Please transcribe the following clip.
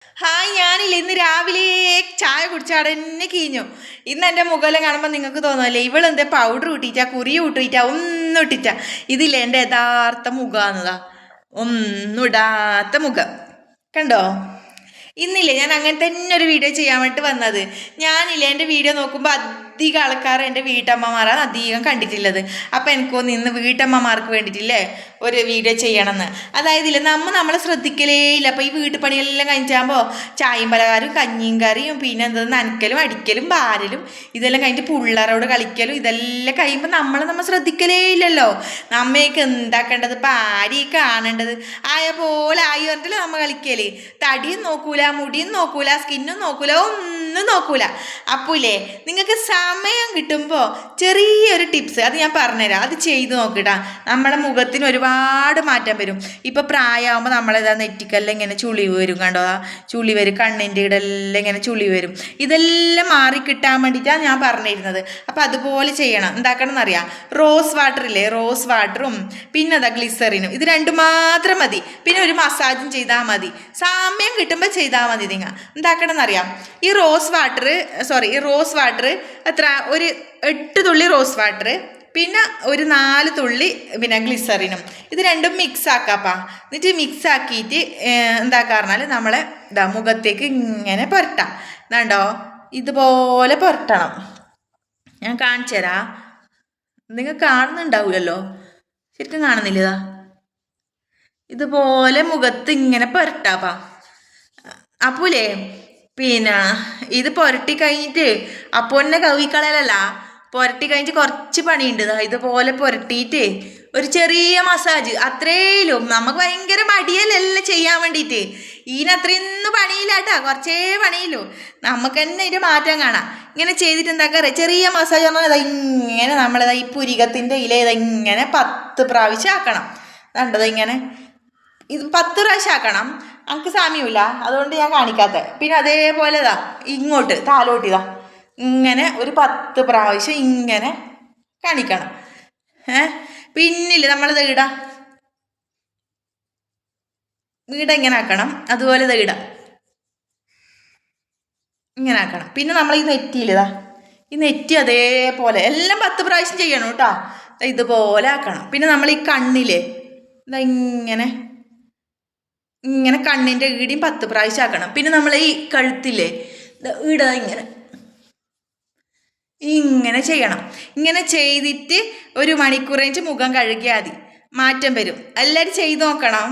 Hi, ഞാനില്ല ഇന്ന് രാവിലെ ചായ കുടിച്ചാടെ തന്നെ കീഞ്ഞു. ഇന്ന് എൻ്റെ മുഖമെല്ലാം കാണുമ്പോൾ നിങ്ങൾക്ക് തോന്നുമല്ലേ ഇവളെന്താ പൗഡർ ഇട്ടിട്ടാ കുറി ഇട്ടിട്ടാ ഒന്നും ഇട്ടിട്ടാ. ഇതില്ല എൻ്റെ യഥാർത്ഥ മുഖമാണെന്നതാ, ഒന്നും ഇടാത്ത മുഖം കണ്ടോ. ഇന്നില്ലേ ഞാൻ അങ്ങനെ തന്നെ ഒരു വീഡിയോ ചെയ്യാൻ വേണ്ടി വന്നത്. ഞാനില്ലേ എൻ്റെ വീഡിയോ നോക്കുമ്പോൾ അധികം ആൾക്കാർ എൻ്റെ വീട്ടമ്മമാരാണ് അധികം കണ്ടിട്ടുള്ളത്. അപ്പം എനിക്കൊന്ന് ഇന്ന് വീട്ടമ്മമാർക്ക് വേണ്ടിയിട്ടില്ലേ ഒരു വീഡിയോ ചെയ്യണമെന്ന്. അതായത് ഇല്ല നമ്മളെ ശ്രദ്ധിക്കലേ ഇല്ല. അപ്പോൾ ഈ വീട്ടുപണിയെല്ലാം കഴിഞ്ഞാകുമ്പോൾ ചായയും പലഹാരവും കഞ്ഞിയും കറിയും പിന്നെ എന്താ നനക്കലും അടിക്കലും വാരലും ഇതെല്ലാം കഴിഞ്ഞിട്ട് പിള്ളേരോട് കളിക്കലും ഇതെല്ലാം കഴിയുമ്പോൾ നമ്മൾ ശ്രദ്ധിക്കലേ ഇല്ലല്ലോ. നമ്മയൊക്കെ എന്താക്കേണ്ടത്, ഇപ്പം ആരെയും കാണേണ്ടത് ആയ പോലെ ആയി പറഞ്ഞിട്ടല്ലേ നമ്മൾ കളിക്കല്. തടിയും നോക്കൂല, മുടിയും നോക്കൂല, സ്കിന്നും നോക്കൂല, ഒന്നും നോക്കൂല. അപ്പോലേ നിങ്ങൾക്ക് സമയം കിട്ടുമ്പോൾ ചെറിയൊരു ടിപ്സ് അത് ഞാൻ പറഞ്ഞുതരാം. അത് ചെയ്ത് നോക്കിട്ടാ നമ്മുടെ മുഖത്തിന് ഒരുപാട് മാറ്റം വരും. ഇപ്പം പ്രായമാകുമ്പോൾ നമ്മളേതാ നെറ്റിക്കെല്ലാം ഇങ്ങനെ ചുളി വരും, കണ്ടോ ചുളി വരും, കണ്ണിൻ്റെ ഇടെല്ലാം ഇങ്ങനെ ചുളി വരും. ഇതെല്ലാം മാറിക്കിട്ടാൻ വേണ്ടിയിട്ടാണ് ഞാൻ പറഞ്ഞിരുന്നത്. അപ്പം അതുപോലെ ചെയ്യണം. എന്താക്കണം എന്നറിയാം, റോസ് വാട്ടർ ഇല്ലേ, റോസ് വാട്ടറും പിന്നെ അതാ ഗ്ലിസറിനും, ഇത് രണ്ടും മാത്രം മതി. പിന്നെ ഒരു മസാജും ചെയ്താൽ മതി. സമയം കിട്ടുമ്പോൾ ചെയ്താൽ മതി. നിങ്ങൾ എന്താക്കണം എന്നറിയാം, ഈ റോസ് വാട്ടർ എത്ര, ഒരു 8 തുള്ളി റോസ് വാട്ടർ, പിന്നെ ഒരു 4 തുള്ളി പിന്നെ ഗ്ലിസറിനും, ഇത് രണ്ടും മിക്സ് ആക്കാപ്പാ. എന്നിട്ട് മിക്സ് ആക്കിയിട്ട് എന്താക്കാറഞ്ഞാൽ നമ്മളെ മുഖത്തേക്ക് ഇങ്ങനെ പുരട്ടാം. എന്നാണ്ടോ ഇതുപോലെ പുരട്ടണം. ഞാൻ കാണിച്ചു തരാം. നിങ്ങൾ കാണുന്നുണ്ടാവില്ലല്ലോ, ശരിക്കും കാണുന്നില്ലതാ. ഇതുപോലെ മുഖത്ത് ഇങ്ങനെ പുരട്ടാപ്പാ. അപ്പോലേ പിന്നെ ഇത് പുരട്ടി കഴിഞ്ഞിട്ട് അപ്പോൾ തന്നെ കവിക്കളയലല്ല, പുരട്ടി കഴിഞ്ഞിട്ട് കുറച്ച് പണിയുണ്ട്. ഇതുപോലെ പുരട്ടിയിട്ട് ഒരു ചെറിയ മസാജ് അത്രേലും. നമുക്ക് ഭയങ്കര മടിയല്ലെല്ലാം ചെയ്യാൻ വേണ്ടിയിട്ട്. ഇതിനത്രയൊന്നും പണിയില്ല കേട്ടോ, കുറച്ചേ പണിയില്ലൂ. നമുക്ക് തന്നെ ഇതിൻ്റെ മാറ്റം കാണാം. ഇങ്ങനെ ചെയ്തിട്ട് എന്താക്കാറ്, ചെറിയ മസാജ് പറഞ്ഞാൽ ഇങ്ങനെ നമ്മളിതാ ഈ പുരികത്തിൻ്റെ ഇങ്ങനെ 10 പ്രാവശ്യം ആക്കണം. കണ്ടത് ഇങ്ങനെ ഇത് 10 പ്രാവശ്യം ആക്കണം. എനിക്ക് സമയമില്ല, അതുകൊണ്ട് ഞാൻ കാണിക്കാത്ത. പിന്നെ അതേപോലെ ഇങ്ങോട്ട് താലോട്ടിതാ ഇങ്ങനെ ഒരു 10 പ്രാവശ്യം ഇങ്ങനെ കാണിക്കണം. പിന്നില്ല നമ്മളിത് വീട ഇങ്ങനെ ആക്കണം. അതുപോലെ ഇങ്ങനെ ആക്കണം. പിന്നെ നമ്മൾ ഈ നെറ്റിയിലിതാ ഈ നെറ്റി അതേപോലെ എല്ലാം 10 പ്രാവശ്യം ചെയ്യണം കേട്ടോ. ഇതുപോലെ ആക്കണം. പിന്നെ നമ്മൾ ഈ കണ്ണിലെ ഇങ്ങനെ കണ്ണിൻ്റെ ഈടിയും 10 പ്രാവശ്യം ആക്കണം. പിന്നെ നമ്മൾ ഈ കഴുത്തില്ലേ ഇങ്ങനെ ചെയ്യണം. ഇങ്ങനെ ചെയ്തിട്ട് ഒരു മണിക്കൂർ കഴിഞ്ഞിട്ട് മുഖം കഴുകിയാൽ മതി, മാറ്റം വരും. എല്ലാവരും ചെയ്ത് നോക്കണം.